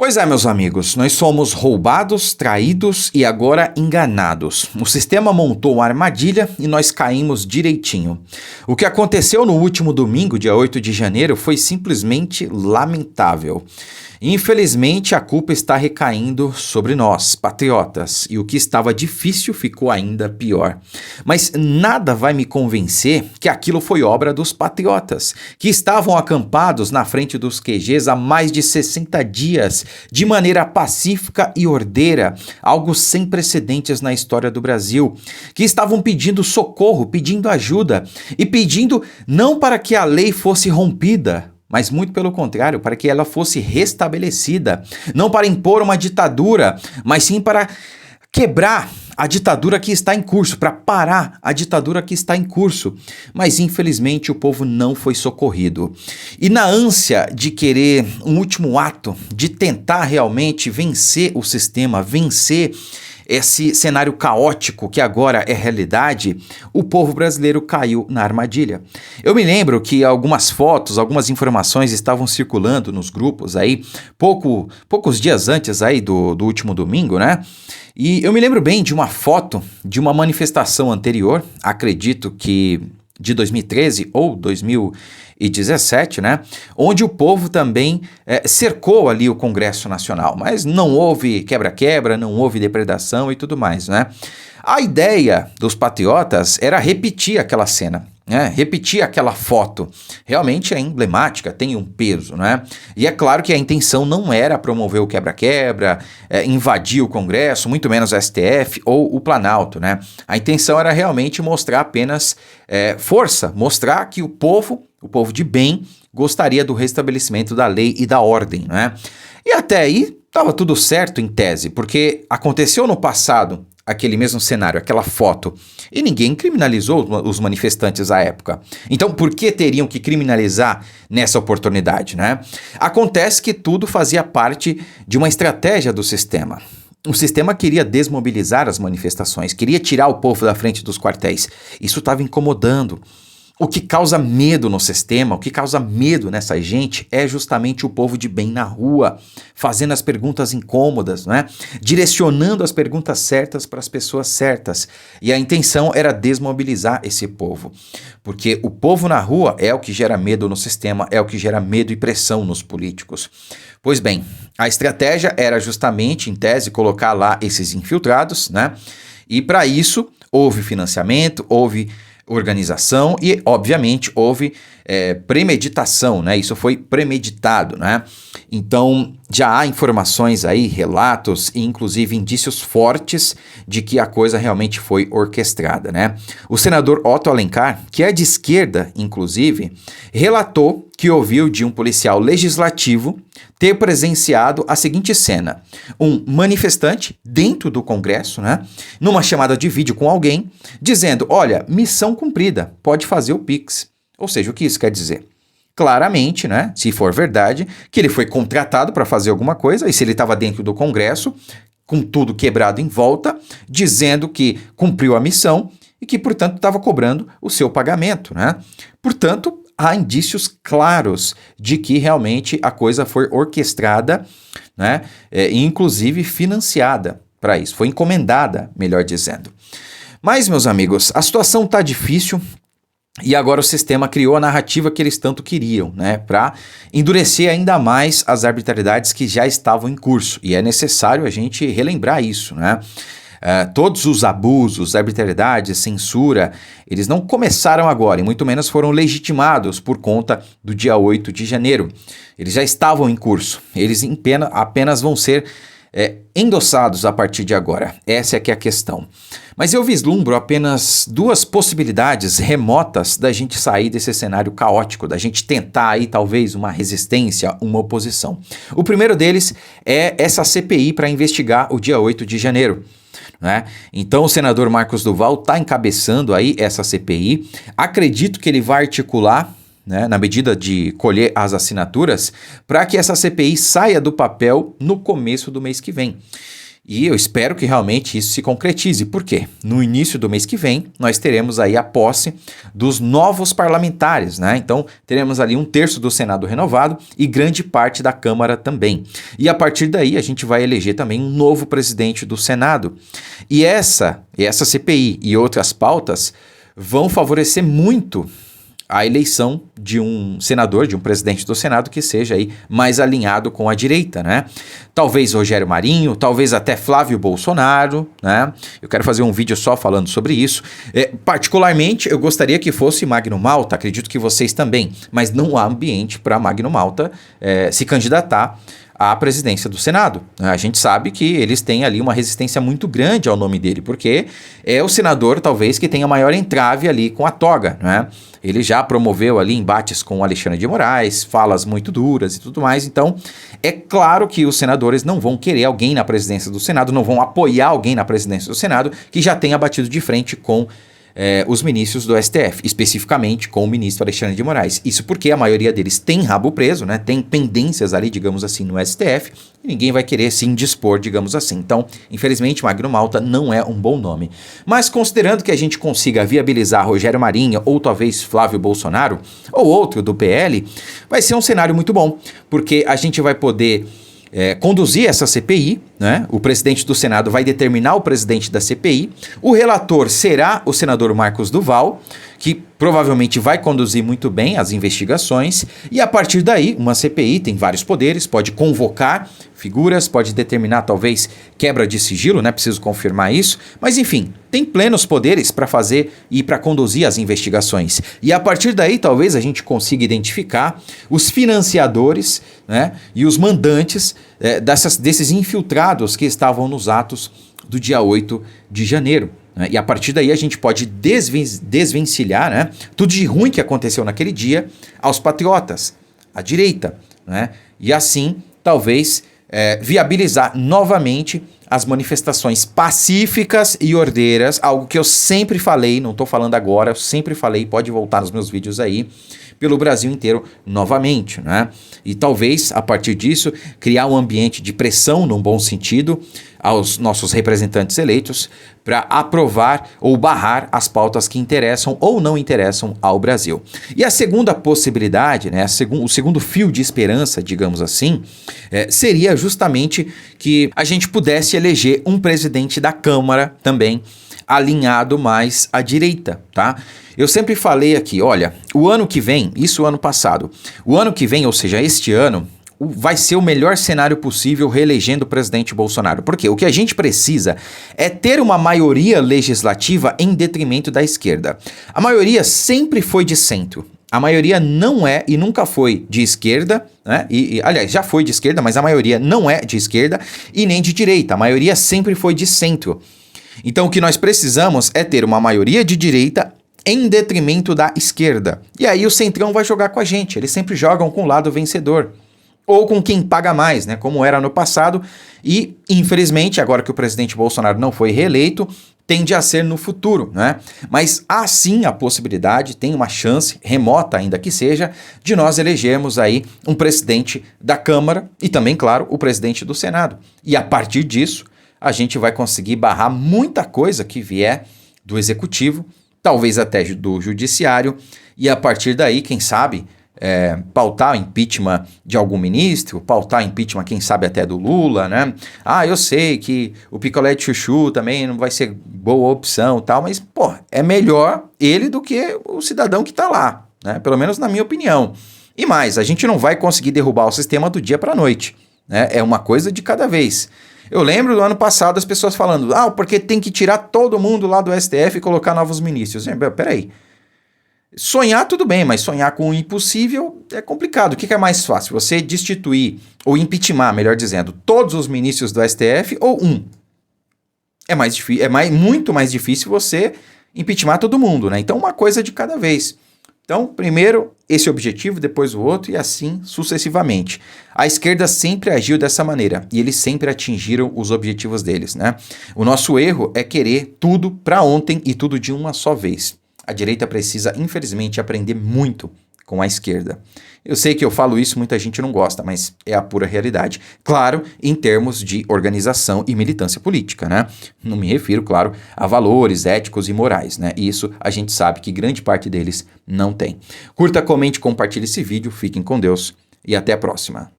Pois é, meus amigos, nós somos roubados, traídos e agora enganados. O sistema montou uma armadilha e nós caímos direitinho. O que aconteceu no último domingo, dia 8 de janeiro, foi simplesmente lamentável. Infelizmente, a culpa está recaindo sobre nós, patriotas, e o que estava difícil ficou ainda pior. Mas nada vai me convencer que aquilo foi obra dos patriotas, que estavam acampados na frente dos QGs há mais de 60 dias, de maneira pacífica e ordeira, algo sem precedentes na história do Brasil, que estavam pedindo socorro, pedindo ajuda e pedindo não para que a lei fosse rompida, mas muito pelo contrário, para que ela fosse restabelecida, não para impor uma ditadura, mas sim para quebrar a ditadura que está em curso, para parar a ditadura que está em curso. Mas infelizmente o povo não foi socorrido. E na ânsia de querer um último ato, de tentar realmente vencer o sistema, vencer esse cenário caótico que agora é realidade, o povo brasileiro caiu na armadilha. Eu me lembro que algumas fotos, algumas informações estavam circulando nos grupos aí, poucos dias antes aí do último domingo, né? E eu me lembro bem de uma foto de uma manifestação anterior, acredito que de 2013 ou 2017, né? Onde o povo também cercou ali o Congresso Nacional, mas não houve quebra-quebra, não houve depredação e tudo mais, né? A ideia dos patriotas era repetir aquela cena, né? Repetir aquela foto. Realmente é emblemática, tem um peso, né? E é claro que a intenção não era promover o quebra-quebra, invadir o Congresso, muito menos o STF ou o Planalto, né? A intenção era realmente mostrar apenas força, mostrar que o povo de bem, gostaria do restabelecimento da lei e da ordem, né? E até aí estava tudo certo em tese, porque aconteceu no passado aquele mesmo cenário, aquela foto, e ninguém criminalizou os manifestantes à época. Então, por que teriam que criminalizar nessa oportunidade, né? Acontece que tudo fazia parte de uma estratégia do sistema. O sistema queria desmobilizar as manifestações, queria tirar o povo da frente dos quartéis. Isso estava incomodando. O que causa medo no sistema, o que causa medo nessa gente é justamente o povo de bem na rua, fazendo as perguntas incômodas, né? Direcionando as perguntas certas para as pessoas certas. E a intenção era desmobilizar esse povo, porque o povo na rua é o que gera medo no sistema, é o que gera medo e pressão nos políticos. Pois bem, a estratégia era justamente, em tese, colocar lá esses infiltrados, né? E para isso houve financiamento, houve organização e, obviamente, houve premeditação, né? Isso foi premeditado, né? Então, já há informações aí, relatos e, inclusive, indícios fortes de que a coisa realmente foi orquestrada, né? O senador Otto Alencar, que é de esquerda, inclusive, relatou que ouviu de um policial legislativo ter presenciado a seguinte cena: um manifestante dentro do Congresso, né, numa chamada de vídeo com alguém, dizendo: olha, missão cumprida, pode fazer o Pix. Ou seja, o que isso quer dizer? Claramente, né, se for verdade, que ele foi contratado para fazer alguma coisa, e se ele estava dentro do Congresso, com tudo quebrado em volta, dizendo que cumpriu a missão e que, portanto, estava cobrando o seu pagamento, né? Portanto, há indícios claros de que realmente a coisa foi orquestrada, né, e inclusive financiada para isso, foi encomendada, melhor dizendo. Mas, meus amigos, a situação está difícil e agora o sistema criou a narrativa que eles tanto queriam, né, para endurecer ainda mais as arbitrariedades que já estavam em curso, e é necessário a gente relembrar isso, né? Todos os abusos, arbitrariedades, censura, eles não começaram agora e muito menos foram legitimados por conta do dia 8 de janeiro. Eles já estavam em curso, eles apenas vão ser endossados a partir de agora. Essa é que é a questão. Mas eu vislumbro apenas duas possibilidades remotas da gente sair desse cenário caótico, da gente tentar aí talvez uma resistência, uma oposição. O primeiro deles é essa CPI para investigar o dia 8 de janeiro. Né? Então o senador Marcos Duval está encabeçando aí essa CPI. Acredito que ele vai articular, né, na medida de colher as assinaturas, para que essa CPI saia do papel no começo do mês que vem. E eu espero que realmente isso se concretize. Por quê? No início do mês que vem, nós teremos aí a posse dos novos parlamentares, né? Então, teremos ali 1/3 do Senado renovado e grande parte da Câmara também. E a partir daí, a gente vai eleger também um novo presidente do Senado. E essa CPI e outras pautas vão favorecer muito a eleição de um senador, de um presidente do Senado que seja aí mais alinhado com a direita, né? Talvez Rogério Marinho, talvez até Flávio Bolsonaro, né? Eu quero fazer um vídeo só falando sobre isso. Particularmente, eu gostaria que fosse Magno Malta, acredito que vocês também, mas não há ambiente para Magno Malta se candidatar à presidência do Senado. A gente sabe que eles têm ali uma resistência muito grande ao nome dele, porque é o senador, talvez, que tenha maior entrave ali com a toga, né? Ele já promoveu ali embates com o Alexandre de Moraes, falas muito duras e tudo mais, então é claro que os senadores não vão querer alguém na presidência do Senado, não vão apoiar alguém na presidência do Senado que já tenha batido de frente com os ministros do STF, especificamente com o ministro Alexandre de Moraes. Isso porque a maioria deles tem rabo preso, né? Tem pendências ali, digamos assim, no STF, e ninguém vai querer se indispor, digamos assim. Então, infelizmente, Magno Malta não é um bom nome. Mas considerando que a gente consiga viabilizar Rogério Marinho ou talvez Flávio Bolsonaro, ou outro do PL, vai ser um cenário muito bom, porque a gente vai poder conduzir essa CPI, né? O presidente do Senado vai determinar o presidente da CPI, o relator será o senador Marcos Duval, que provavelmente vai conduzir muito bem as investigações, e a partir daí, uma CPI tem vários poderes, pode convocar figuras, pode determinar talvez quebra de sigilo, né? Preciso confirmar isso, mas enfim, tem plenos poderes para fazer e para conduzir as investigações. E a partir daí, talvez a gente consiga identificar os financiadores, né? E os mandantes desses infiltrados que estavam nos atos do dia 8 de janeiro. E a partir daí a gente pode desvencilhar, né, tudo de ruim que aconteceu naquele dia aos patriotas, à direita, né, e assim talvez viabilizar novamente as manifestações pacíficas e ordeiras, algo que eu sempre falei, não estou falando agora, eu sempre falei, pode voltar nos meus vídeos aí, pelo Brasil inteiro novamente, né? E talvez, a partir disso, criar um ambiente de pressão, num bom sentido, aos nossos representantes eleitos para aprovar ou barrar as pautas que interessam ou não interessam ao Brasil. E a segunda possibilidade, né, o segundo fio de esperança, digamos assim, seria justamente que a gente pudesse eleger um presidente da Câmara também alinhado mais à direita, tá? Eu sempre falei aqui, olha, o ano que vem, isso ano passado, o ano que vem, ou seja, este ano, vai ser o melhor cenário possível reelegendo o presidente Bolsonaro. Porque o que a gente precisa é ter uma maioria legislativa em detrimento da esquerda. A maioria sempre foi de centro. A maioria não é e nunca foi de esquerda, né? Aliás, já foi de esquerda, mas a maioria não é de esquerda e nem de direita. A maioria sempre foi de centro. Então o que nós precisamos é ter uma maioria de direita em detrimento da esquerda. E aí o centrão vai jogar com a gente. Eles sempre jogam com o lado vencedor. Ou com quem paga mais, né? Como era no passado. E, infelizmente, agora que o presidente Bolsonaro não foi reeleito, tende a ser no futuro, né? Mas há sim a possibilidade, tem uma chance, remota ainda que seja, de nós elegermos aí um presidente da Câmara e também, claro, o presidente do Senado. E a partir disso, a gente vai conseguir barrar muita coisa que vier do Executivo, talvez até do Judiciário, e a partir daí, quem sabe, pautar o impeachment de algum ministro, pautar impeachment, quem sabe até do Lula, né? Ah, eu sei que o picolé de chuchu também não vai ser boa opção e tal, mas, pô, é melhor ele do que o cidadão que tá lá, né? Pelo menos na minha opinião. E mais, a gente não vai conseguir derrubar o sistema do dia para a noite, né? É uma coisa de cada vez. Eu lembro do ano passado as pessoas falando, porque tem que tirar todo mundo lá do STF e colocar novos ministros. Peraí. Sonhar tudo bem, mas sonhar com o impossível é complicado. O que é mais fácil? Você destituir, ou impeachment, melhor dizendo, todos os ministros do STF ou um? É mais difícil, muito mais difícil você impeachment todo mundo, né? Então, uma coisa de cada vez. Então, primeiro esse objetivo, depois o outro e assim sucessivamente. A esquerda sempre agiu dessa maneira e eles sempre atingiram os objetivos deles, né? O nosso erro é querer tudo para ontem e tudo de uma só vez. A direita precisa, infelizmente, aprender muito com a esquerda. Eu sei que eu falo isso, muita gente não gosta, mas é a pura realidade. Claro, em termos de organização e militância política, né? Não me refiro, claro, a valores éticos e morais, né? Isso a gente sabe que grande parte deles não tem. Curta, comente, compartilhe esse vídeo, fiquem com Deus e até a próxima.